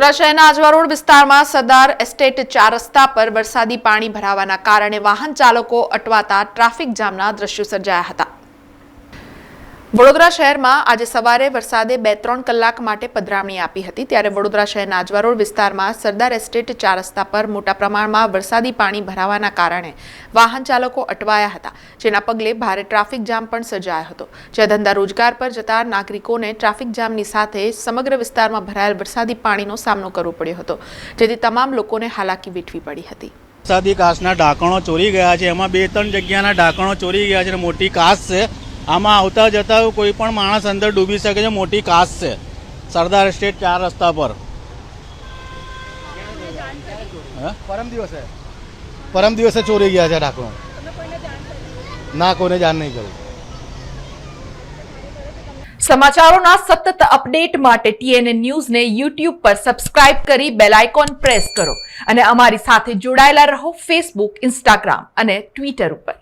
વડોદરા શહેરના આજવા રોડ વિસ્તારમાં સરદાર એસ્ટેટ 4 રસ્તા પર વરસાદી પાણી ભરાવાના કારણે વાહન ચાલકો અટવાતા ટ્રાફિક જામના દ્રશ્યો સર્જાયા હતા। વડોદરા શહેરમાં આજે સવારે વરસાદે 2-3 કલાક માટે પધરામણી આપી હતી, ત્યારે વડોદરા શહેરના આજવા રોડ વિસ્તારમાં સરદાર એસ્ટેટ 4 રસ્તા પર મોટા પ્રમાણમાં વરસાદી પાણી ભરાવાના કારણે વાહન ચાલકો અટવાયા હતા, જેના પગલે ભારે ટ્રાફિક જામ પણ સર્જાયો હતો। જ્યાં ધંધા રોજગાર પર જતા નાગરિકોને ટ્રાફિક જામની સાથે સમગ્ર વિસ્તારમાં ભરાયેલ વરસાદી પાણીનો સામનો કરવો પડ્યો હતો, જેથી તમામ લોકોને હાલાકી વેઠવી પડી હતી। વરસાદી કાચના ઢાંકણો ચોરી ગયા છે, એમાં 2-3 જગ્યાના ઢાંકણો ચોરી ગયા છે, મોટી કાચ છે। આમાં આવતા જતા કોઈ પણ માણસ અંદર ડૂબી શકે છે, મોટી કાચ છે સરદાર એસ્ટેટ 4 રસ્તા પર। પરમ દિવસે ચોરી ગયા છે ઢાંકણો। ના, કોઈને જાણ નહીં કરી। સમાચારોના સતત અપડેટ માટે TNN ન્યૂઝને YouTube પર સબસ્ક્રાઇબ કરી બેલ આઇકોન પ્રેસ કરો અને અમારી સાથે જોડાયેલા રહો Facebook, Instagram અને Twitter ઉપર।